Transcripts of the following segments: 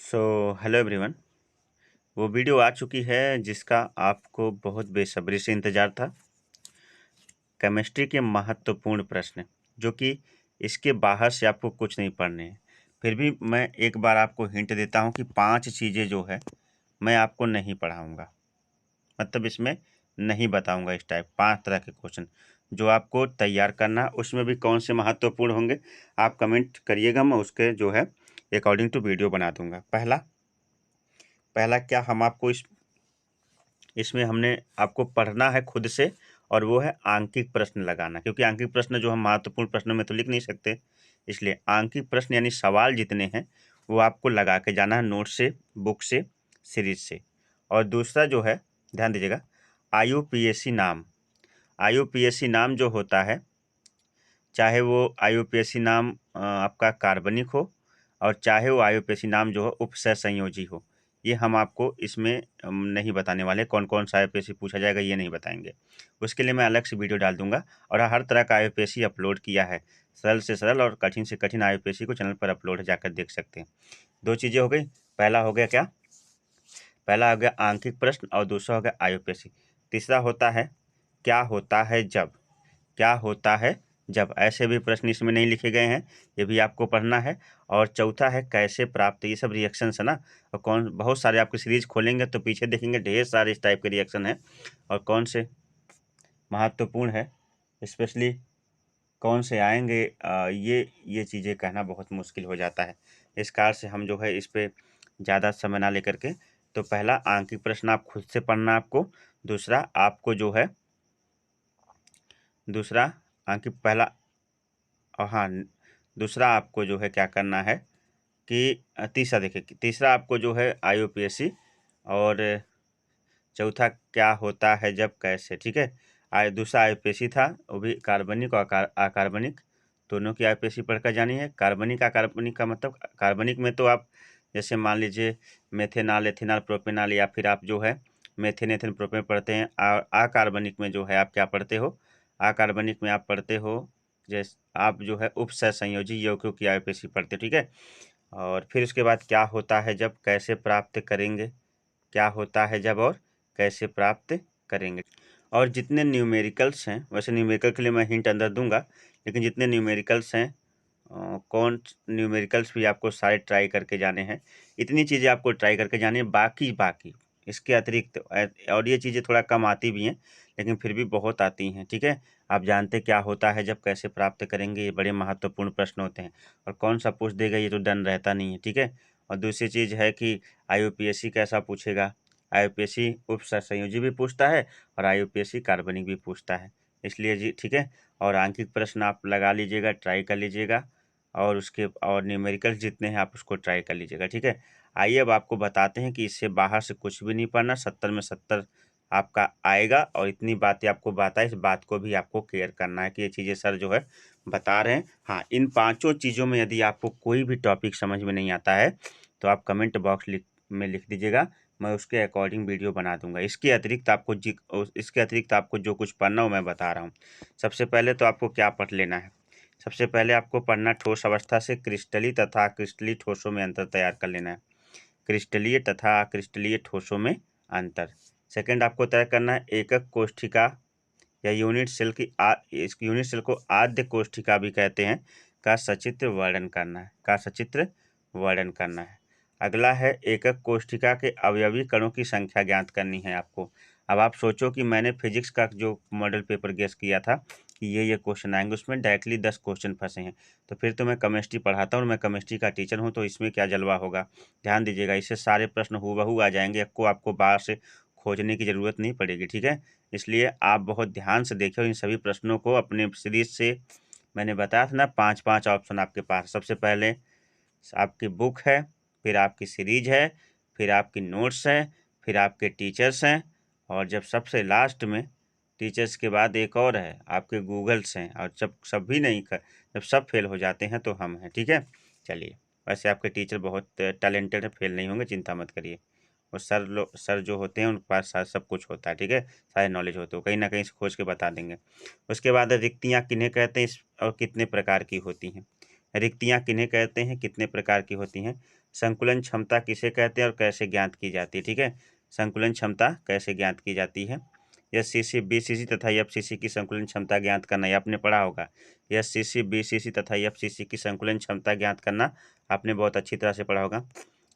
So hello everyone. वो video आ चुकी है जिसका आपको बहुत बेसब्री से इंतज़ार था। केमिस्ट्री के महत्वपूर्ण प्रश्न जो कि इसके बाहर से आपको कुछ नहीं पढ़ने हैं। फिर भी मैं एक बार आपको हिंट देता हूं कि 5 चीज़ें जो है मैं आपको नहीं पढ़ाऊंगा, मतलब इसमें नहीं बताऊंगा। इस टाइप 5 तरह के क्वेश्चन जो आपको तैयार करना, उसमें भी कौन से महत्वपूर्ण होंगे आप कमेंट करिएगा, मैं उसके जो है अकॉर्डिंग टू वीडियो बना दूंगा। पहला क्या हम आपको इसमें हमने आपको पढ़ना है खुद से, और वो है आंकिक प्रश्न लगाना, क्योंकि आंकिक प्रश्न जो हम महत्वपूर्ण प्रश्नों में तो लिख नहीं सकते, इसलिए आंकिक प्रश्न यानी सवाल जितने हैं वो आपको लगा के जाना है नोट से, बुक से, सीरीज से। और दूसरा जो है, ध्यान दीजिएगा, आईयूपीएसी नाम। आईयूपीएसी नाम जो होता है, चाहे वो आईयूपीएसी नाम आपका कार्बनिक हो और चाहे वो आईयूपीएसी नाम जो हो उपसय संयोजी हो, ये हम आपको इसमें नहीं बताने वाले। कौन कौन सा आईयूपीएसी पूछा जाएगा ये नहीं बताएंगे, उसके लिए मैं अलग से वीडियो डाल दूंगा। और हर तरह का आईयूपीएसी अपलोड किया है, सरल से सरल और कठिन से कठिन आईयूपीएसी को चैनल पर अपलोड है, जाकर देख सकते हैं। 2 चीज़ें हो गई। पहला हो गया क्या, पहला हो गया आंकिक प्रश्न और दूसरा हो गया आईयूपीएसी। तीसरा होता है क्या होता है जब। क्या होता है जब, ऐसे भी प्रश्न इसमें नहीं लिखे गए हैं, ये भी आपको पढ़ना है। और चौथा है कैसे प्राप्त, ये सब रिएक्शंस है ना। और कौन, बहुत सारे आपकी सीरीज खोलेंगे तो पीछे देखेंगे ढेर सारे इस टाइप के रिएक्शन है, और कौन से महत्वपूर्ण है, स्पेशली कौन से आएंगे, ये चीज़ें कहना बहुत मुश्किल हो जाता है। इस कार से हम जो है इस पर ज़्यादा समय ना लेकर के, तो पहला आंकिक प्रश्न आप खुद से पढ़ना आपको। दूसरा आपको जो है, दूसरा आंकिक पहला, और हाँ, दूसरा आपको जो है क्या करना है कि तीसरा देखिए, तीसरा आपको जो है आईयूपीएसी, और चौथा क्या होता है जब कैसे, ठीक है। दूसरा आईयूपीएसी था, वो भी कार्बनिक और अकार्बनिक दोनों की आईयूपीएसी पढ़कर जानी है। कार्बनिक अकार्बनिक का मतलब, कार्बनिक में तो आप जैसे मान लीजिए मेथेनॉल, एथेनॉल, प्रोपेनॉल, या फिर आप जो है मेथेन, एथेन, प्रोपेन पढ़ते हैं। अकार्बनिक में जो है आप क्या पढ़ते हो, अकार्बनिक में आप पढ़ते हो जैसे आप जो है उपसह संयोजी यौगिकों की आईयूपीएसी पढ़ते हो, ठीक है। और फिर उसके बाद क्या होता है जब कैसे प्राप्त करेंगे, क्या होता है जब और कैसे प्राप्त करेंगे। और जितने न्यूमेरिकल्स हैं, वैसे न्यूमेरिकल के लिए मैं हिंट अंदर दूंगा, लेकिन जितने न्यूमेरिकल्स हैं, कौन न्यूमेरिकल्स भी आपको सारे ट्राई करके जाने हैं। इतनी चीज़ें आपको ट्राई करके जानी है। बाकी बाकी इसके अतिरिक्त और ये चीज़ें थोड़ा कम आती भी हैं, लेकिन फिर भी बहुत आती हैं, ठीक है। आप जानते क्या होता है जब कैसे प्राप्त करेंगे, ये बड़े महत्वपूर्ण प्रश्न होते हैं। और कौन सा पूछ देगा ये तो डन रहता नहीं है, ठीक है। और दूसरी चीज़ है कि आईयूपीएसी कैसा पूछेगा। आईयूपीएसी उपसंयोजी भी पूछता है और आईयूपीएसी कार्बनिक भी पूछता है, इसलिए जी ठीक है। और आंकिक प्रश्न आप लगा लीजिएगा, ट्राई कर लीजिएगा, और उसके और न्यूमेरिकल्स जितने हैं आप उसको ट्राई कर लीजिएगा, ठीक है। आइए अब आपको बताते हैं कि इससे बाहर से कुछ भी नहीं पढ़ना, 70 में 70 आपका आएगा। और इतनी बातें आपको बताए, इस बात को भी आपको क्लियर करना है कि ये चीज़ें सर जो है बता रहे हैं। हाँ, इन 5 चीज़ों में यदि आपको कोई भी टॉपिक समझ में नहीं आता है तो आप कमेंट बॉक्स में लिख दीजिएगा, मैं उसके अकॉर्डिंग वीडियो बना दूंगा। इसके अतिरिक्त आपको जो कुछ पढ़ना हो मैं बता रहा हूँ। सबसे पहले तो आपको क्या पढ़ लेना है, सबसे पहले आपको पढ़ना ठोस अवस्था से क्रिस्टलीय तथा अक्रिस्टलीय ठोसों में अंतर तैयार कर लेना है। क्रिस्टलीय तथा अक्रिस्टलीय ठोसों में अंतर। सेकंड आपको तय करना है एकक कोष्ठिका या यूनिट सेल की इस यूनिट सेल को आद्य कोष्ठिका भी कहते हैं, का सचित्र वर्णन करना है, का सचित्र वर्णन करना है। अगला है एकक कोष्ठिका के अवयवी कणों की संख्या ज्ञात करनी है आपको। अब आप सोचो कि मैंने फिजिक्स का जो मॉडल पेपर गेस किया था कि ये क्वेश्चन आएंगे, उसमें डायरेक्टली 10 क्वेश्चन फंसे हैं, तो फिर तो मैं केमिस्ट्री पढ़ाता हूँ और मैं केमिस्ट्री का टीचर हूँ, तो इसमें क्या जलवा होगा। ध्यान दीजिएगा, इससे सारे प्रश्न हूबहू आ जाएंगे, आपको बाहर से खोजने की ज़रूरत नहीं पड़ेगी, ठीक है। इसलिए आप बहुत ध्यान से देखिए इन सभी प्रश्नों को अपने सीरीज से। मैंने बताया था ना 5-5 ऑप्शन आपके पास। सबसे पहले आपकी बुक है, फिर आपकी सीरीज है, फिर आपकी नोट्स है, फिर आपके टीचर्स हैं, और जब सबसे लास्ट में टीचर्स के बाद एक और है आपके गूगल्स हैं। और जब सब भी नहीं कर, जब सब फेल हो जाते हैं तो हम हैं, ठीक है। चलिए, वैसे आपके टीचर बहुत टैलेंटेड है, फेल नहीं होंगे, चिंता मत करिए। और सर जो होते हैं उनके पास सब कुछ होता है, ठीक है, सारे नॉलेज होते हैं, कहीं ना कहीं से खोज के बता देंगे। उसके बाद रिक्तियाँ किन्हें कहते हैं और कितने प्रकार की होती हैं। रिक्तियाँ किन्हें कहते हैं, कितने प्रकार की होती हैं। संकुलन क्षमता किसे कहते हैं और कैसे ज्ञात की जाती है, ठीक है। संकुलन क्षमता कैसे ज्ञात की जाती है। एससीसी, बीसीसी तथा एफसीसी की संकुलन क्षमता ज्ञात करना, ये आपने पढ़ा होगा। एससीसी, बीसीसी तथा एफसीसी की संकुलन क्षमता ज्ञात करना आपने बहुत अच्छी तरह से पढ़ा होगा।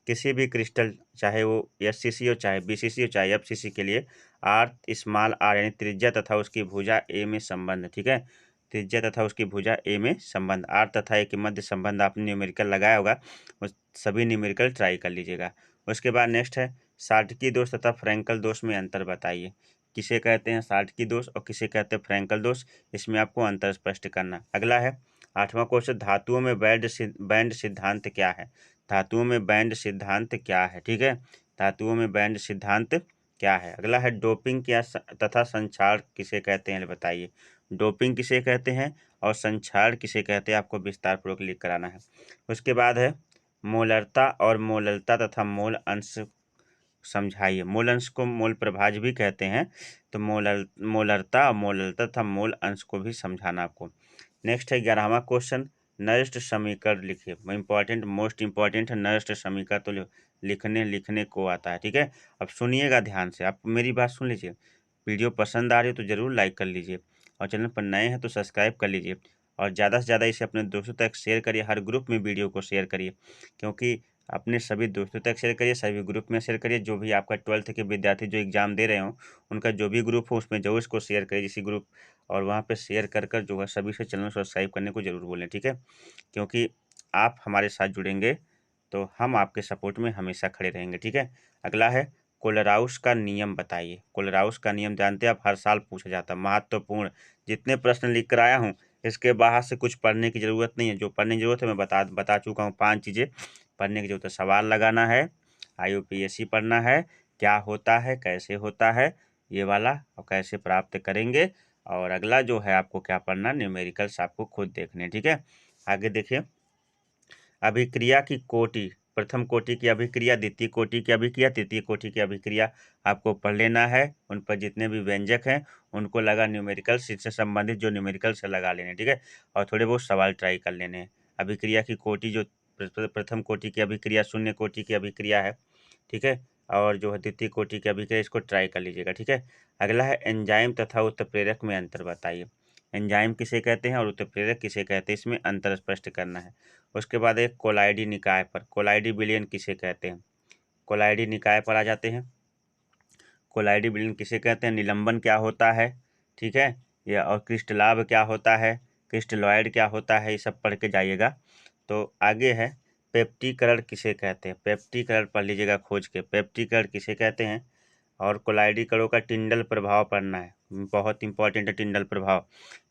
किसी भी क्रिस्टल, चाहे वो एससीसी हो, चाहे बीसीसी हो, चाहे एफसीसी के लिए आर स्मॉल आर यानी त्रिज्या तथा उसकी भुजा ए में संबंध, ठीक है। त्रिज्या तथा उसकी भुजा ए में संबंध, आर तथा ए के मध्य संबंध आपने न्यूमेरिकल लगाया होगा, उस सभी न्यूमेरिकल ट्राई कर लीजिएगा। उसके बाद नेक्स्ट है साल्टकी दोष तथा फ्रैंकल दोष में अंतर बताइए। किसे कहते हैं साल्टकी दोष और किसे कहते हैं फ्रैंकल दोष, इसमें आपको अंतर स्पष्ट करना। अगला है 8वां क्वेश्चन, धातुओं में बैंड सिद्धांत क्या है। धातुओं में बैंड सिद्धांत क्या है, ठीक है। धातुओं में बैंड सिद्धांत क्या है। अगला है डोपिंग क्या तथा संक्षारण किसे कहते हैं, बताइए। डोपिंग किसे कहते हैं और संक्षारण किसे कहते हैं, आपको विस्तार पूर्वक लिख कराना है। उसके बाद है मोलरता और मोललता तथा मोल अंश समझाइए। मूल अंश को मूल प्रभाज भी कहते हैं, तो मोलरता और मोललता तथा मूल अंश को भी समझाना आपको। नेक्स्ट है 11वां क्वेश्चन, नष्ट समीकरण लिखिए। इंपॉर्टेंट, मोस्ट इंपॉर्टेंट है नष्ट समीकरण, तो लिखने को आता है, ठीक है। अब सुनिएगा ध्यान से, आप मेरी बात सुन लीजिए। वीडियो पसंद आ रही हो तो ज़रूर लाइक कर लीजिए और चैनल पर नए हैं तो सब्सक्राइब कर लीजिए और ज़्यादा से ज़्यादा इसे अपने दोस्तों तक शेयर करिए। हर ग्रुप में वीडियो को शेयर करिए, क्योंकि अपने सभी दोस्तों तक शेयर करिए, सभी ग्रुप में शेयर करिए। जो भी आपका 12th के विद्यार्थी जो एग्ज़ाम दे रहे हो, उनका जो भी ग्रुप हो उसमें जरूर इसको शेयर करिए, जिसी ग्रुप, और वहाँ पे शेयर कर कर जो है सभी से चैनल सब्सक्राइब करने को ज़रूर बोलें, ठीक है। क्योंकि आप हमारे साथ जुड़ेंगे तो हम आपके सपोर्ट में हमेशा खड़े रहेंगे, ठीक है। अगला है कोलराउस का नियम बताइए। कोलराउस का नियम जानते हैं आप, हर साल पूछा जाता है, महत्वपूर्ण। जितने प्रश्न लिख कर आया हूँ इसके बाहर से कुछ पढ़ने की ज़रूरत नहीं है। जो पढ़ने की ज़रूरत है मैं बता चुका हूँ। 5 चीज़ें पढ़ने की ज़रूरत है। सवाल लगाना है, IUPAC पढ़ना है, क्या होता है, कैसे होता है, ये वाला, और कैसे प्राप्त करेंगे। और अगला जो है आपको क्या पढ़ना, न्यूमेरिकल्स आपको खुद देखने, ठीक है। आगे देखिए, अभिक्रिया की कोटि, प्रथम कोटि की अभिक्रिया, द्वितीय कोटि की अभिक्रिया, तृतीय कोटि की अभिक्रिया आपको पढ़ लेना है। उन पर जितने भी व्यंजक हैं उनको लगा न्यूमेरिकल्स, इससे संबंधित जो न्यूमेरिकल्स है लगा लेने, ठीक है। और थोड़े बहुत सवाल ट्राई कर लेने हैं। अभिक्रिया की कोटि, जो प्रथम कोटि की अभिक्रिया, शून्य कोटि की अभिक्रिया है, ठीक है। और जो है द्वितीय कोटि की अभिक्रिया, इसको ट्राई कर लीजिएगा, ठीक है। अगला है एंजाइम तथा उत्प्रेरक में अंतर बताइए। एंजाइम किसे कहते हैं और उत्प्रेरक किसे कहते हैं, इसमें अंतर स्पष्ट करना है। उसके बाद एक कोलाइडी निकाय पर, कोलाइडी विलयन किसे कहते हैं। कोलाइडी निकाय पर आ जाते हैं। कोलाइडी विलयन किसे कहते हैं, निलंबन क्या होता है, ठीक है, या और क्रिस्टलाभ क्या होता है, क्रिस्टलॉइड क्या होता है, ये सब पढ़ के जाइएगा। तो आगे है पेप्टीकरण किसे कहते हैं। पेप्टीकरण पढ़ लीजिएगा खोज के, पेप्टीकरण किसे कहते हैं। और कोलाइडी कणों का टिंडल प्रभाव पढ़ना है, बहुत इंपॉर्टेंट है टिंडल प्रभाव।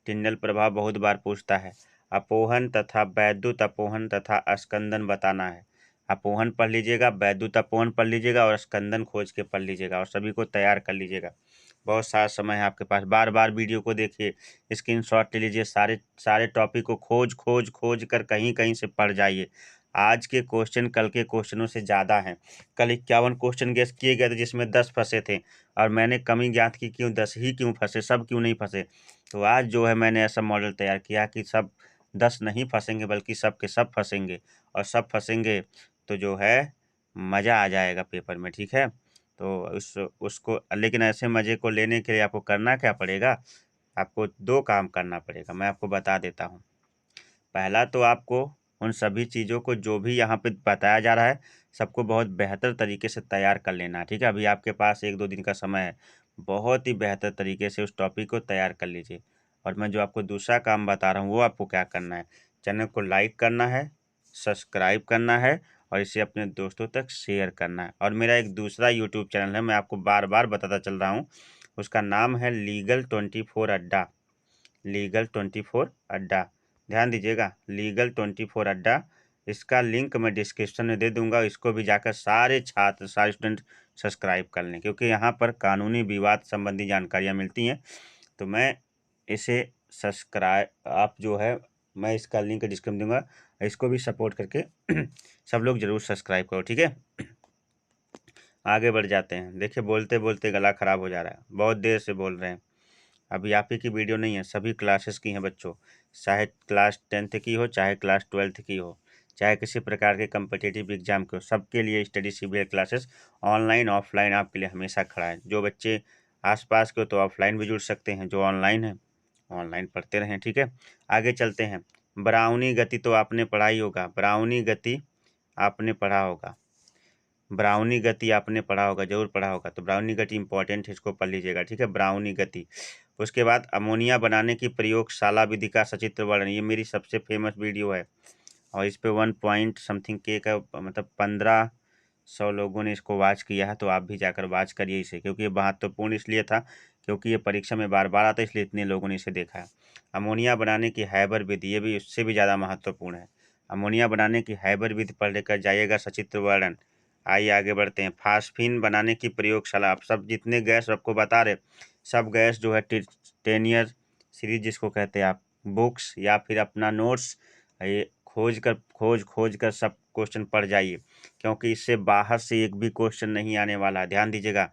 टिंडल प्रभाव बहुत बार पूछता है। अपोहन तथा वैद्युत अपोहन तथा स्कंदन बताना है। अपोहन पढ़ लीजिएगा, वैद्युत अपोहन पढ़ लीजिएगा और स्कंदन खोज के पढ़ लीजिएगा और सभी को तैयार कर लीजिएगा। बहुत सारा समय है आपके पास, बार बार वीडियो को देखिए, स्क्रीनशॉट ले लीजिए, सारे टॉपिक को खोज कर कहीं कहीं से पढ़ जाइए। आज के क्वेश्चन कल के क्वेश्चनों से ज़्यादा हैं। कल 51 क्वेश्चन गेस किए गए थे जिसमें 10 फंसे थे, और मैंने कमी ज्ञात की क्यों 10 ही क्यों फंसे, सब क्यों नहीं फंसे। तो आज जो है मैंने ऐसा मॉडल तैयार किया कि सब 10 नहीं फंसेंगे बल्कि सब के सब फंसेंगे, और सब फंसेंगे तो जो है मज़ा आ जाएगा पेपर में, ठीक है। तो उसको, लेकिन ऐसे मज़े को लेने के लिए आपको करना क्या पड़ेगा, आपको 2 काम करना पड़ेगा, मैं आपको बता देता हूँ। पहला तो आपको उन सभी चीज़ों को जो भी यहाँ पे बताया जा रहा है सबको बहुत बेहतर तरीके से तैयार कर लेना है, ठीक है। अभी आपके पास 1-2 दिन का समय है, बहुत ही बेहतर तरीके से उस टॉपिक को तैयार कर लीजिए। और मैं जो आपको दूसरा काम बता रहा हूँ वो आपको क्या करना है, चैनल को लाइक करना है, सब्सक्राइब करना है और इसे अपने दोस्तों तक शेयर करना है। और मेरा एक दूसरा यूट्यूब चैनल है, मैं आपको बार बार बताता चल रहा हूँ, उसका नाम है लीगल 24 अड्डा। लीगल 24 अड्डा, ध्यान दीजिएगा, लीगल 24 अड्डा। इसका लिंक मैं डिस्क्रिप्शन में दे दूंगा, इसको भी जाकर सारे छात्र, सारे स्टूडेंट सब्सक्राइब कर लें, क्योंकि यहाँ पर कानूनी विवाद संबंधी जानकारियाँ मिलती हैं। तो मैं इसे सब्सक्राइब, आप जो है, मैं इसका लिंक डिस्क्रिप्शन में दूंगा, इसको भी सपोर्ट करके सब लोग ज़रूर सब्सक्राइब करो, ठीक है। आगे बढ़ जाते हैं। देखिए बोलते बोलते गला ख़राब हो जा रहा है, बहुत देर से बोल रहे हैं। अभी आप ही की वीडियो नहीं है, सभी क्लासेस की हैं बच्चों, चाहे क्लास 10th की हो, चाहे क्लास 12th की हो, चाहे किसी प्रकार के कम्पिटिटिव एग्जाम के हो, सबके लिए study CBL classes online offline आपके लिए हमेशा खड़ा है। जो बच्चे आसपास के हो तो ऑफलाइन भी जुड़ सकते हैं, जो ऑनलाइन है ऑनलाइन पढ़ते रहें। ठीक है, आगे चलते हैं। ब्राउनी गति तो आपने पढ़ा ही होगा, ब्राउनी गति आपने पढ़ा होगा, ब्राउनी गति आपने पढ़ा होगा, जरूर पढ़ा होगा। तो ब्राउनी गति इंपॉर्टेंट है, इसको पढ़ लीजिएगा। ठीक है, ब्राउनी गति। उसके बाद अमोनिया बनाने की प्रयोगशाला विधि का सचित्र वर्णन, ये मेरी सबसे फेमस वीडियो है और इस पे 1 पॉइंट समथिंग के का मतलब 1500 लोगों ने इसको वॉच किया है। तो आप भी जाकर वॉच करिए इसे, क्योंकि ये महत्वपूर्ण इसलिए था क्योंकि ये परीक्षा में बार बार आता है, इसलिए इतने लोगों ने इसे देखा है। अमोनिया बनाने की हैबर विधि, ये भी उससे भी ज़्यादा महत्वपूर्ण है। अमोनिया बनाने की हैबर विधि पढ़ लेकर जाइएगा, सचित्र वर्णन। आइए आगे बढ़ते हैं। फास्फीन बनाने की प्रयोगशाला, आप सब जितने गैस आपको बता रहे, सब गैस जो है 10 ईयर सीरीज जिसको कहते हैं आप, बुक्स या फिर अपना नोट्स ये खोज कर सब क्वेश्चन पढ़ जाइए, क्योंकि इससे बाहर से एक भी क्वेश्चन नहीं आने वाला। ध्यान दीजिएगा,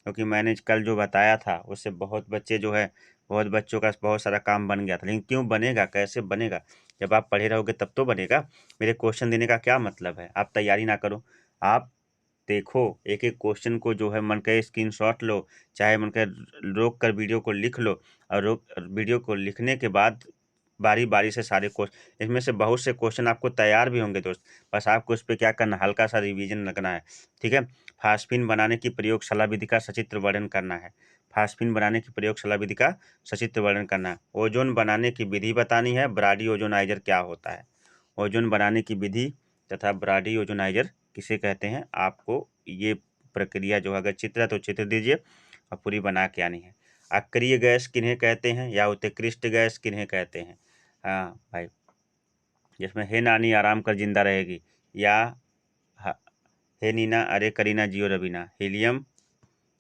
क्योंकि मैंने कल जो बताया था उससे बहुत बच्चे जो है, बहुत बच्चों का बहुत सारा काम बन गया था। लेकिन क्यों बनेगा, कैसे बनेगा? जब आप पढ़े रहोगे तब तो बनेगा। मेरे क्वेश्चन देने का क्या मतलब है? आप तैयारी ना करो, आप देखो एक एक क्वेश्चन को, जो है मन करे स्क्रीनशॉट लो, चाहे मन करे रोक कर वीडियो को लिख लो, और वीडियो को लिखने के बाद बारी बारी से सारे क्वेश्चन, इसमें से बहुत से क्वेश्चन आपको तैयार भी होंगे दोस्त, बस आपको उस पर क्या करना, हल्का सा रिवीजन लगना है। ठीक है, फास्फीन बनाने की प्रयोगशाला विधि का सचित्र वर्णन करना है। फास्फीन बनाने की प्रयोगशाला विधि का सचित्र वर्णन करना है। ओजोन बनाने की विधि बतानी है, ब्राडी ओजोनाइजर क्या होता है, ओजोन बनाने की विधि तथा ब्राडी ओजोनाइजर किसे कहते हैं, आपको ये प्रक्रिया जो अगर चित्र है तो चित्र दीजिए और पूरी बना के आनी है। अक्रिय गैस किन्हें कहते हैं या उत्कृष्ट गैस किन्हें कहते हैं? हाँ भाई, जिसमें हे नानी आराम कर जिंदा रहेगी, या हे नीना अरे करीना जियो Rabina, helium,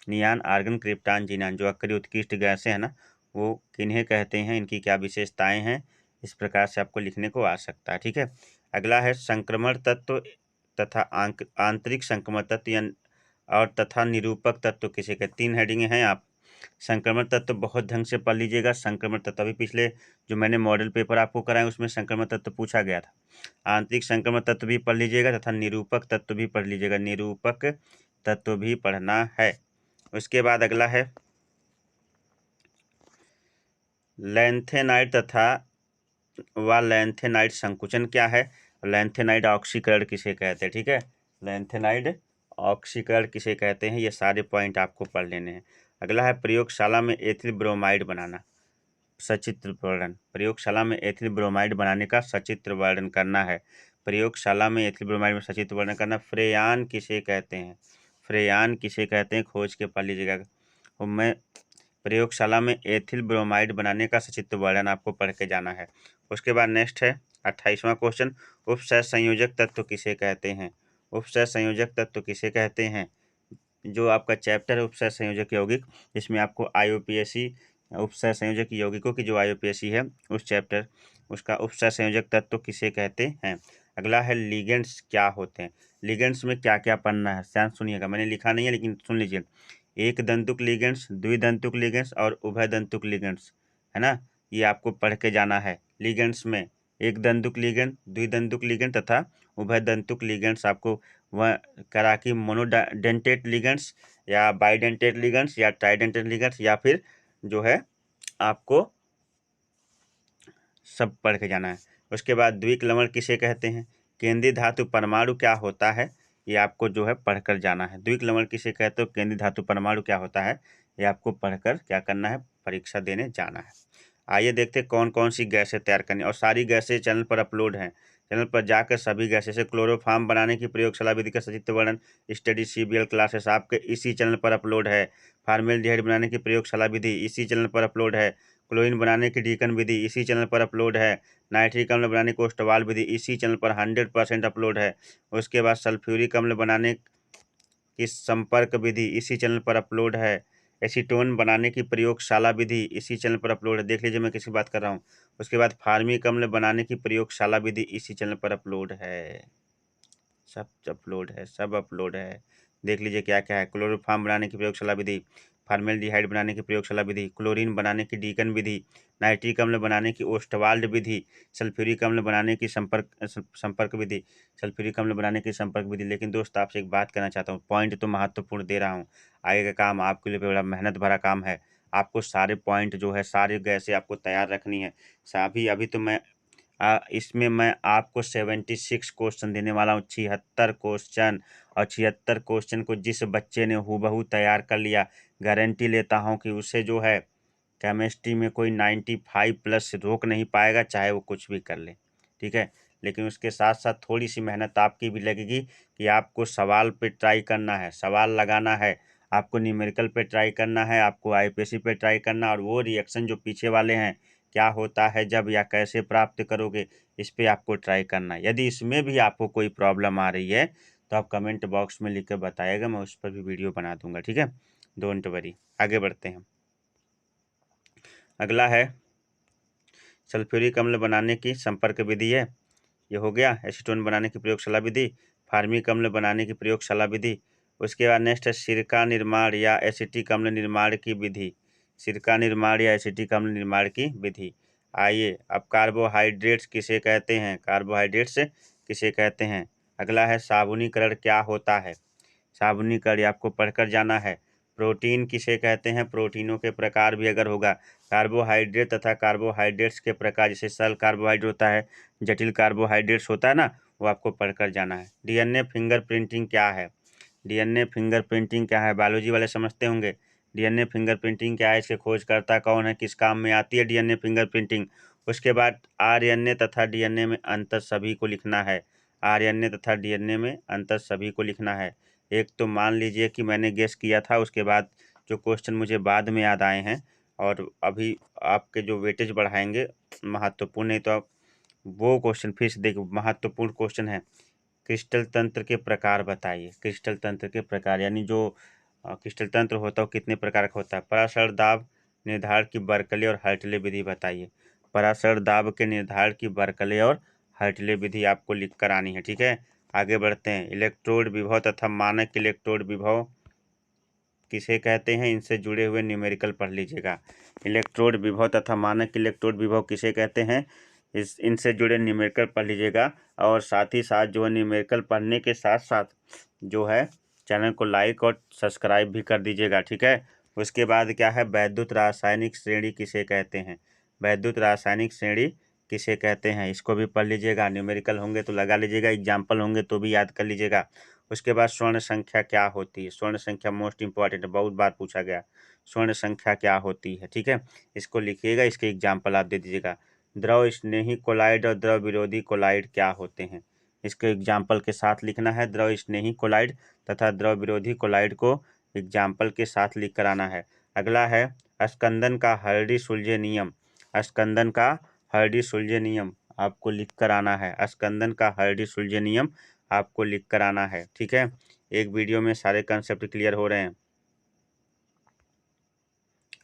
नियान, argon, krypton, xenon, जो अक्रिय उत्कृष्ट गैसें हैं ना, वो किन्हें कहते हैं, इनकी क्या विशेषताएं हैं, इस प्रकार से आपको लिखने को आ सकता है। ठीक है, अगला है संक्रमण तत्व तथा आंतरिक संक्रमण तत्व या और तथा निरूपक तत्व किसे कहते, 3 हेडिंग हैं। आप संक्रमण तत्व बहुत ढंग से पढ़ लीजिएगा। संक्रमण तत्व अभी पिछले जो मैंने मॉडल पेपर आपको कराए उसमें संक्रमण तत्व पूछा गया था। आंतरिक संक्रमण तत्व भी पढ़ लीजिएगा तथा निरूपक तत्व भी पढ़ लीजिएगा, निरूपक तत्व भी पढ़ना है। उसके बाद अगला है लैंथेनाइड तथा लैंथेनाइड संकुचन क्या है, लैंथेनाइड ऑक्सीकरण किसे कहते हैं। ठीक है, लैंथेनाइड ऑक्सीकरण किसे कहते हैं, ये सारे पॉइंट आपको पढ़ लेने हैं। अगला है प्रयोगशाला में एथिल ब्रोमाइड बनाना, सचित्र वर्णन। प्रयोगशाला में एथिल ब्रोमाइड बनाने का सचित्र वर्णन करना है। प्रयोगशाला में एथिल ब्रोमाइड में सचित्र वर्णन करना। फ्रेयान किसे कहते हैं, फ्रेयान किसे कहते हैं, खोज के पढ़ लीजिएगा। और मैं प्रयोगशाला में एथिल ब्रोमाइड बनाने का सचित्र वर्णन आपको पढ़ के जाना है। उसके बाद नेक्स्ट है 28वां क्वेश्चन, उपसह संयोजक तत्व किसे कहते हैं, उपसह संयोजक तत्व किसे कहते हैं। जो आपका चैप्टर है उपसह संयोजक यौगिक, इसमें आपको IUPAC उपसह संयोजक यौगिकों की जो IUPAC है उस चैप्टर, उसका उपसह संयोजक तत्व किसे कहते हैं। अगला है लिगेंड्स क्या होते हैं, लिगेंड्स में क्या क्या पढ़ना है, ध्यान सुनिएगा, मैंने लिखा नहीं है लेकिन सुन लीजिए। एक दंतुक लिगेंड्स, द्विदंतुक लिगेंड्स और उभयदंतुक लिगेंड्स, है ना, ये आपको पढ़ के जाना है। लिगेंड्स में एक दंतुक लिगेंड, द्विदंतुक लिगेंड तथा उभयदंतुक लिगेंड्स आपको वह करा कि मोनोडेंटेट लिगेंड्स या बाइडेंटेट लिगेंड्स या ट्राइडेंटेट लिगेंड्स, या फिर जो है आपको सब पढ़ के जाना है। उसके बाद द्विक लवण किसे कहते हैं, केंद्रीय धातु परमाणु क्या होता है, ये आपको जो है पढ़कर जाना है। द्विक लवण किसे कहते हो, केंद्रीय धातु परमाणु क्या होता है, ये आपको पढ़कर क्या करना है, परीक्षा देने जाना है। आइए देखते हैं कौन कौन सी गैसें तैयार करनी, और सारी गैसें चैनल पर अपलोड हैं। चैनल पर जाकर सभी गैसें से क्लोरोफार्म बनाने की प्रयोगशाला विधि का सचित्र वर्णन स्टडी CBL क्लासेस आपके इसी चैनल पर अपलोड है। फार्मेल्डिहाइड बनाने की प्रयोगशाला विधि इसी चैनल पर अपलोड है। क्लोरीन बनाने की डीकन विधि इसी चैनल पर अपलोड है। नाइट्रिक अम्ल बनाने की ओस्टवाल विधि इसी चैनल पर 100% अपलोड है। उसके बाद सल्फ्यूरिक अम्ल बनाने की संपर्क विधि इसी चैनल पर अपलोड है। एसीटोन बनाने की प्रयोगशाला विधि इसी चैनल पर अपलोड है, देख लीजिए मैं किसकी बात कर रहा हूँ। उसके बाद फार्मिक अम्ल बनाने की प्रयोगशाला विधि इसी चैनल पर अपलोड है, सब अपलोड है, सब अपलोड है। देख लीजिए क्या क्या है, क्लोरोफार्म बनाने की प्रयोगशाला विधि, फॉर्मेल्डिहाइड बनाने की प्रयोगशाला विधि, क्लोरीन बनाने की डीकन विधि, नाइट्रिक अम्ल बनाने की ओस्टवाल्ड विधि, सल्फ्यूरिक अम्ल बनाने की संपर्क विधि, सल्फ्यूरिक अम्ल बनाने की संपर्क विधि। लेकिन दोस्त आपसे एक बात कहना चाहता हूँ, पॉइंट तो महत्वपूर्ण दे रहा हूँ, आगे का काम आपके लिए बड़ा मेहनत भरा काम है। आपको सारे पॉइंट जो है, सारे गैसें आपको तैयार रखनी है। अभी तो इसमें मैं आपको 76 क्वेश्चन देने वाला हूँ, 76 क्वेश्चन। और 76 क्वेश्चन को जिस बच्चे ने हूबहू तैयार कर लिया, गारंटी लेता हूँ कि उसे जो है केमिस्ट्री में कोई 95 प्लस रोक नहीं पाएगा, चाहे वो कुछ भी कर ले, ठीक है। लेकिन उसके साथ साथ थोड़ी सी मेहनत आपकी भी लगेगी कि आपको सवाल पे ट्राई करना है, सवाल लगाना है, आपको न्यूमेरिकल पे ट्राई करना है, आपको आईपीएससी पे ट्राई करना, और वो रिएक्शन जो पीछे वाले हैं, क्या होता है जब या कैसे प्राप्त करोगे, इस पे आपको ट्राई करना है। यदि इसमें भी आपको कोई प्रॉब्लम आ रही है तो आप कमेंट बॉक्स में लिख कर बताइएगा, मैं उस पर भी वीडियो बना दूंगा, ठीक है। Don't worry. आगे बढ़ते हैं। अगला है सल्फ्यूरिक अम्ल बनाने की संपर्क विधि है, ये हो गया। एसीटोन बनाने की प्रयोगशाला विधि, फार्मिक अम्ल बनाने की प्रयोगशाला विधि। उसके बाद नेक्स्ट है सिरका निर्माण या एसिटिक अम्ल निर्माण की विधि, सिरका निर्माण या एसिटिक अम्ल निर्माण की विधि। आइए अब कार्बोहाइड्रेट्स किसे कहते हैं, कार्बोहाइड्रेट्स किसे कहते हैं। अगला है साबुनीकरण क्या होता है, साबुनीकरण आपको पढ़कर जाना है। प्रोटीन किसे कहते हैं, प्रोटीनों के प्रकार भी अगर होगा, कार्बोहाइड्रेट तथा कार्बोहाइड्रेट्स के प्रकार, जैसे सरल कार्बोहाइड्रेट होता है, जटिल कार्बोहाइड्रेट्स होता है ना, वो आपको पढ़कर जाना है। डीएनए फिंगरप्रिंटिंग क्या है, डीएनए फिंगरप्रिंटिंग क्या है, बायोलॉजी वाले समझते होंगे। डीएनए फिंगरप्रिंटिंग क्या है, इसके खोजकर्ता कौन है, किस काम में आती है डीएनए फिंगरप्रिंटिंग। उसके बाद आरएनए तथा डीएनए में अंतर सभी को लिखना है, आरएनए तथा डीएनए में अंतर सभी को लिखना है। एक तो मान लीजिए कि मैंने गेस किया था, उसके बाद जो क्वेश्चन मुझे बाद में याद आए हैं, और अभी आपके जो वेटेज बढ़ाएंगे महत्वपूर्ण, नहीं तो आप वो क्वेश्चन फिर से देखो, महत्वपूर्ण क्वेश्चन है। क्रिस्टल तंत्र के प्रकार बताइए, क्रिस्टल तंत्र के प्रकार, यानी जो क्रिस्टल तंत्र होता है वो कितने प्रकार का होता है। पराशर दाब निर्धारण की बर्कले और हर्टले विधि बताइए, पराशर दाब के निर्धारण की बर्कले और हर्टले विधि आपको लिख कर आनी है, ठीक है। आगे बढ़ते हैं। इलेक्ट्रोड विभव तथा मानक इलेक्ट्रोड विभव किसे कहते हैं, इनसे जुड़े हुए न्यूमेरिकल पढ़ लीजिएगा। इलेक्ट्रोड विभव तथा मानक इलेक्ट्रोड विभव किसे कहते हैं, इनसे जुड़े न्यूमेरिकल पढ़ लीजिएगा। और साथ ही साथ जो है न्यूमेरिकल पढ़ने के साथ साथ जो है चैनल को लाइक और सब्सक्राइब भी कर दीजिएगा, ठीक है। उसके बाद क्या है, वैद्युत रासायनिक श्रेणी किसे कहते हैं, वैद्युत रासायनिक श्रेणी किसे कहते हैं, इसको भी पढ़ लीजिएगा। न्यूमेरिकल होंगे तो लगा लीजिएगा, एग्जाम्पल होंगे तो भी याद कर लीजिएगा। उसके बाद स्वर्ण संख्या क्या होती है, स्वर्ण संख्या मोस्ट इंपॉर्टेंट है, बहुत बार पूछा गया, स्वर्ण संख्या क्या होती है, ठीक है। इसको लिखिएगा, इसके एग्जाम्पल आप दे दीजिएगा। द्रव स्नेही कोलाइड और द्रव विरोधी कोलाइड क्या होते हैं, इसके एग्जाम्पल के साथ लिखना है। द्रव स्नेही कोलाइड तथा द्रव विरोधी कोलाइड को एग्जाम्पल के साथ लिख कर आना है। अगला है स्कंदन का हर्डी सुलझे नियम, स्कंदन का हर्डी सुलझे नियम आपको लिख कर आना है, स्कंदन का हर्डी सुलझे नियम आपको लिख कर आना है, ठीक है। एक वीडियो में सारे कंसेप्ट क्लियर हो रहे हैं।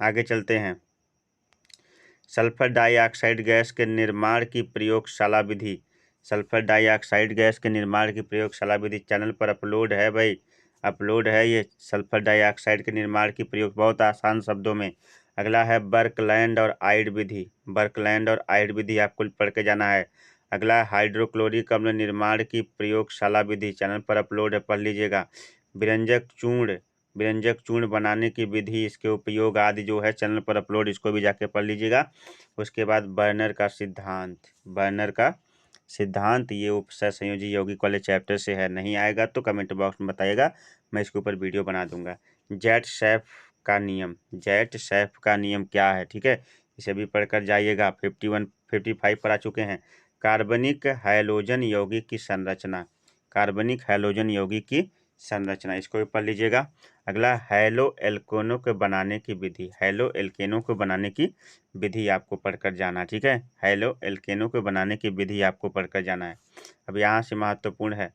आगे चलते हैं। सल्फर डाइऑक्साइड गैस के निर्माण की प्रयोगशाला विधि, सल्फर डाइऑक्साइड गैस के निर्माण की प्रयोगशाला विधि चैनल पर अपलोड है भाई, अपलोड है ये सल्फर डाइऑक्साइड के निर्माण की प्रयोग, बहुत आसान शब्दों में। अगला है बर्कलैंड और आइड विधि, बर्कलैंड और आइड विधि आपको पढ़ के जाना है। अगला है हाइड्रोक्लोरिक अम्ल निर्माण की प्रयोगशाला विधि, चैनल पर अपलोड है, पढ़ लीजिएगा। व्यंजक चूर्ण बनाने की विधि, इसके उपयोग आदि जो है चैनल पर अपलोड, इसको भी जाके पढ़ लीजिएगा। उसके बाद बर्नर का सिद्धांत, बर्नर का सिद्धांत ये उपसय संयोजी यौगिक वाले चैप्टर से है, नहीं आएगा तो कमेंट बॉक्स में बताइएगा, मैं इसके ऊपर वीडियो बना दूंगा। जेट सैफ का नियम, जेट सैफ का नियम क्या है, ठीक है, इसे भी पढ़कर जाइएगा। 51 55 पर आ चुके हैं। कार्बनिक हैलोजन यौगिक की संरचना, कार्बनिक हैलोजन यौगिक की संरचना, इसको भी पढ़ लीजिएगा। अगला हैलो एल्केनों को बनाने की विधि, हैलो एल्केनों को बनाने की विधि आपको पढ़कर जाना, ठीक है। हैलो एल्केनों को बनाने की विधि आपको पढ़कर जाना है। अब यहाँ से महत्वपूर्ण है,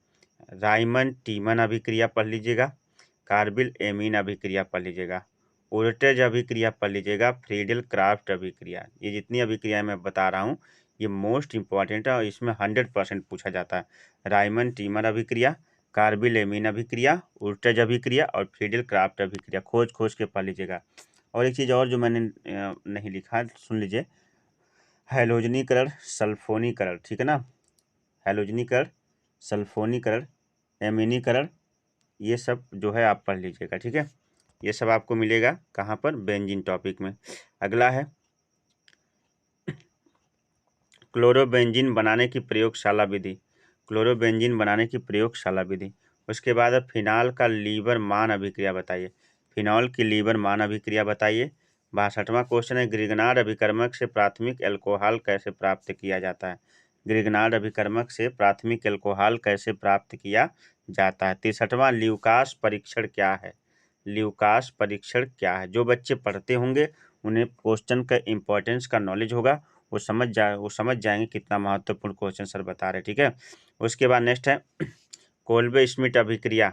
राइमन टीमन अभिक्रिया पढ़ लीजिएगा, कार्बिल एमीन अभिक्रिया पढ़ लीजिएगा, ओर्टेज अभिक्रिया पढ़ लीजिएगा, फ्रीडल क्राफ्ट अभिक्रिया। ये जितनी अभिक्रियाएं मैं बता रहा हूँ ये मोस्ट इंपॉर्टेंट है और इसमें 100% पूछा जाता है। राइमन टीमर अभिक्रिया, कार्बिल एमीन अभिक्रिया, उर्टज अभिक्रिया और फ्रीडल क्राफ्ट अभिक्रिया खोज के पढ़ लीजिएगा। और एक चीज़ और जो मैंने नहीं लिखा, सुन लीजिए, हैलोजनीकरण, सल्फोनीकरण, ठीक है ना, हैलोजनीकरण, सल्फोनीकरण, एमीनीकरण, ये सब जो है आप पढ़ लीजिएगा, ठीक है। ये सब आपको मिलेगा कहाँ पर, बेंजीन टॉपिक में। अगला है क्लोरोबेंजीन बनाने की प्रयोगशाला विधि, क्लोरोबेंजीन बनाने की प्रयोगशाला विधि। उसके बाद फिनाल का लीवर मान अभिक्रिया बताइए, फिनॉल की लीवर मान अभिक्रिया बताइए। 62वां क्वेश्चन है ग्रिगनार्ड अभिकर्मक से प्राथमिक एल्कोहल कैसे प्राप्त किया जाता है, ग्रिगनार्ड अभिकर्मक से प्राथमिक एल्कोहल कैसे प्राप्त किया जाता है। 63वां ल्यूकास परीक्षण क्या है, ल्यूकास परीक्षण क्या है। जो बच्चे पढ़ते होंगे उन्हें क्वेश्चन का इंपॉर्टेंस का नॉलेज होगा, वो समझ जाएंगे कितना महत्वपूर्ण क्वेश्चन सर बता रहे हैं, ठीक है। उसके बाद नेक्स्ट है कोल्बे स्मिट अभिक्रिया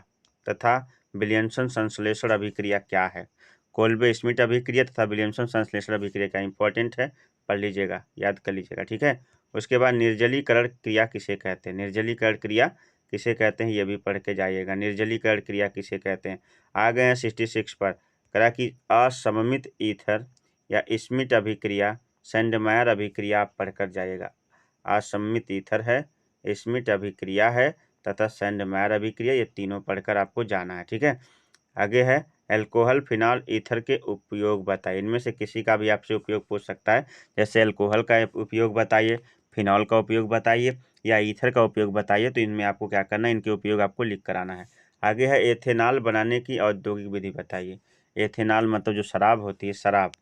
तथा विलियमसन संश्लेषण अभिक्रिया क्या है, कोल्बे स्मिट अभिक्रिया तथा विलियमसन संश्लेषण अभिक्रिया क्या इंपॉर्टेंट है, पढ़ लीजिएगा, याद कर लीजिएगा, ठीक है। उसके बाद निर्जलीकरण क्रिया किसे कहते हैं, निर्जलीकरण क्रिया किसे कहते हैं, ये भी पढ़ के जाइएगा, निर्जलीकरण क्रिया किसे कहते हैं। आ गए हैं 66 पर, करा कि असममित ईथर या स्मिट अभिक्रिया, सैंडमायर अभिक्रिया आप पढ़कर जाइएगा। असममित ईथर है, स्मिट अभिक्रिया है तथा सैंडमायर अभिक्रिया, ये तीनों पढ़कर आपको जाना है, ठीक है। आगे है एल्कोहल फिनॉल ईथर के उपयोग बताइए, इनमें से किसी का भी आपसे उपयोग पूछ सकता है, जैसे एल्कोहल का उपयोग बताइए, फिनॉल का उपयोग बताइए या ईथर का उपयोग बताइए, तो इनमें आपको क्या करना है, इनके उपयोग आपको लिख कर आना है। आगे है एथेनॉल बनाने की औद्योगिक विधि बताइए, एथेनॉल मतलब जो शराब होती है, शराब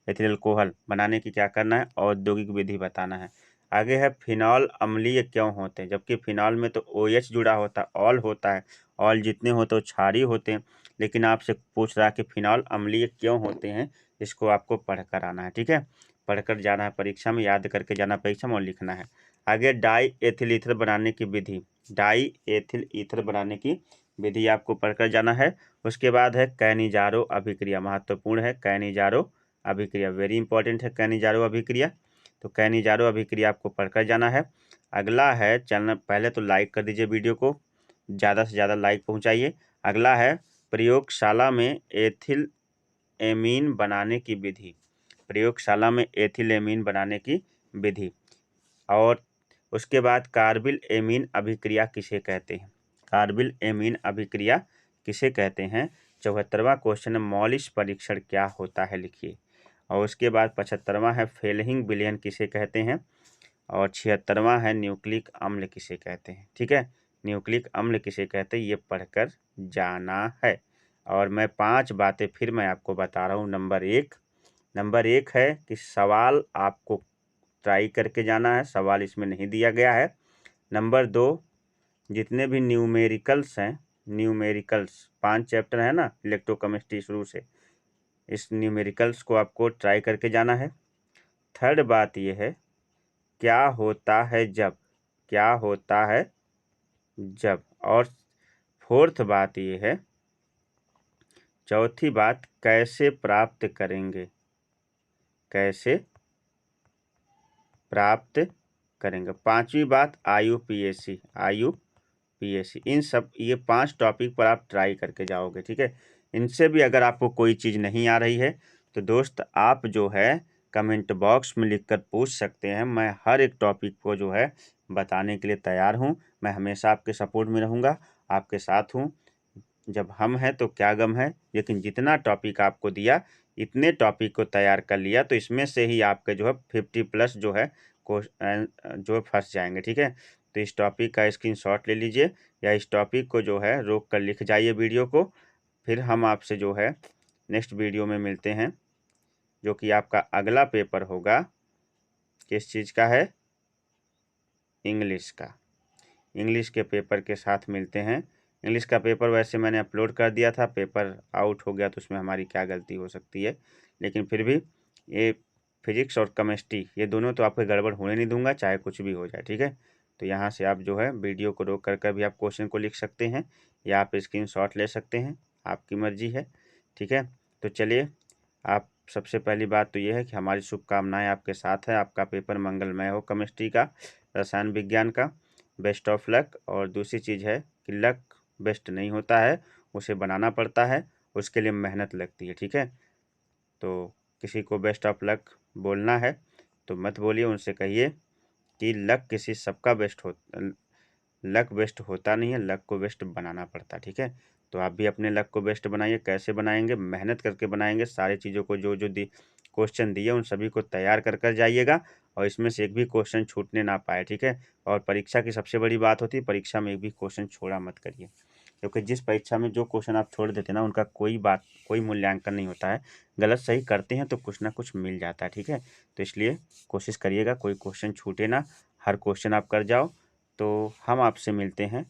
एथिल अल्कोहल बनाने की क्या करना है, औद्योगिक विधि बताना है। आगे है फिनॉल अम्लीय क्यों होते हैं, जबकि फिनॉल में तो OH जुड़ा होता है, ऑल होता है, ऑल जितने होते हैं वो क्षारीय होते हैं, लेकिन आपसे पूछ रहा है कि फिनॉल अम्लीय क्यों होते हैं, इसको आपको पढ़ कर आना है, ठीक है, पढ़कर जाना है परीक्षा में, याद करके जाना परीक्षा में और लिखना है। आगे डाई एथिल ईथर बनाने की विधि, डाई एथिल ईथर बनाने की विधि आपको पढ़कर जाना है। उसके बाद है कैनिजारो अभिक्रिया, महत्वपूर्ण है कैनिजारो अभिक्रिया, वेरी इंपॉर्टेंट है कैनिजारो अभिक्रिया, तो कैनिजारो अभिक्रिया आपको पढ़कर जाना है। अगला है, चैनल पहले तो लाइक कर दीजिए, वीडियो को ज़्यादा से ज़्यादा लाइक पहुंचाइए। अगला है प्रयोगशाला में एथिल एमीन बनाने की विधि, प्रयोगशाला में एथिल एमीन बनाने की विधि। और उसके बाद कार्बिल एमीन अभिक्रिया किसे कहते हैं, कार्बिल एमीन अभिक्रिया किसे कहते हैं। 74वां क्वेश्चन है मॉलिस परीक्षण क्या होता है, लिखिए। और उसके बाद 75वां है फेलहिंग विलयन किसे कहते हैं। और 76वां है न्यूक्लिक अम्ल किसे कहते हैं, ठीक है, न्यूक्लिक अम्ल किसे कहते हैं, ये पढ़कर जाना है। और मैं 5 बातें फिर मैं आपको बता रहा हूँ। नंबर एक है कि सवाल आपको ट्राई करके जाना है, सवाल इसमें नहीं दिया गया है। नंबर 2, जितने भी न्यूमेरिकल्स हैं, न्यूमेरिकल्स 5 चैप्टर है ना इलेक्ट्रोकेमिस्ट्री शुरू से, इस न्यूमेरिकल्स को आपको ट्राई करके जाना है। थर्ड बात यह है क्या होता है जब, क्या होता है जब। और फोर्थ बात ये है, चौथी बात कैसे प्राप्त करेंगे, कैसे प्राप्त करेंगे। 5वीं बात IUPAC, इन सब ये 5 टॉपिक पर आप ट्राई करके जाओगे, ठीक है। इनसे भी अगर आपको कोई चीज़ नहीं आ रही है तो दोस्त आप जो है कमेंट बॉक्स में लिखकर पूछ सकते हैं, मैं हर एक टॉपिक को जो है बताने के लिए तैयार हूं। मैं हमेशा आपके सपोर्ट में रहूंगा, आपके साथ हूं। जब हम हैं तो क्या गम है, लेकिन जितना टॉपिक आपको दिया इतने टॉपिक को तैयार कर लिया, तो इसमें से ही आपके जो है 50+ जो है जो फंस जाएंगे, ठीक है। तो इस टॉपिक का स्क्रीनशॉट ले लीजिए या इस टॉपिक को जो है रोक कर लिख जाइए वीडियो को। फिर हम आपसे जो है नेक्स्ट वीडियो में मिलते हैं, जो कि आपका अगला पेपर होगा, किस चीज़ का है, इंग्लिश का। इंग्लिश के पेपर के साथ मिलते हैं। इंग्लिश का पेपर वैसे मैंने अपलोड कर दिया था, पेपर आउट हो गया तो उसमें हमारी क्या गलती हो सकती है, लेकिन फिर भी ये फिजिक्स और केमिस्ट्री ये दोनों तो आपके गड़बड़ होने नहीं दूंगा, चाहे कुछ भी हो जाए, ठीक है। तो यहाँ से आप जो है वीडियो को रोक कर भी आप क्वेश्चन को लिख सकते हैं या आप स्क्रीनशॉट ले सकते हैं, आपकी मर्जी है, ठीक है। तो चलिए, आप सबसे पहली बात तो ये है कि हमारी शुभकामनाएं आपके साथ है, आपका पेपर मंगलमय हो, केमिस्ट्री का, रसायन विज्ञान का। Best of luck. और दूसरी चीज़ है कि लक बेस्ट नहीं होता है, उसे बनाना पड़ता है, उसके लिए मेहनत लगती है। ठीक है, तो किसी को बेस्ट ऑफ लक बोलना है तो मत बोलिए, उनसे कहिए कि लक किसी सबका बेस्ट हो, लक बेस्ट होता नहीं है, लक को बेस्ट बनाना पड़ता है। ठीक है, तो आप भी अपने लक को बेस्ट बनाइए। कैसे बनाएंगे? मेहनत करके बनाएंगे। सारी चीज़ों को जो जो दी क्वेश्चन दिए उन सभी को तैयार कर कर जाइएगा, और इसमें से एक भी क्वेश्चन छूटने ना पाए। ठीक है, और परीक्षा की सबसे बड़ी बात होती है, परीक्षा में एक भी क्वेश्चन छोड़ा मत करिए, क्योंकि जिस परीक्षा में जो क्वेश्चन आप छोड़ देते हैं ना, उनका कोई मूल्यांकन नहीं होता है। गलत सही करते हैं तो कुछ ना कुछ मिल जाता है। ठीक है, तो इसलिए कोशिश करिएगा कोई क्वेश्चन छूटे ना, हर क्वेश्चन आप कर जाओ। तो हम आपसे मिलते हैं।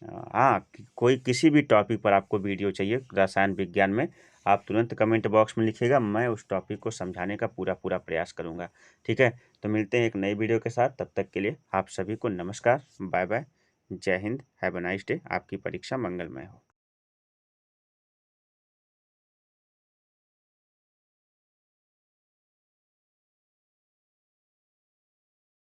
हाँ, कोई किसी भी टॉपिक पर आपको वीडियो चाहिए रसायन विज्ञान में, आप तुरंत कमेंट बॉक्स में लिखिएगा, मैं उस टॉपिक को समझाने का पूरा पूरा प्रयास करूँगा। ठीक है, तो मिलते हैं एक नई वीडियो के साथ, तब तक के लिए आप सभी को नमस्कार, बाय बाय, जय Hind, have a nice day, आपकी परीक्षा मंगलमय हो।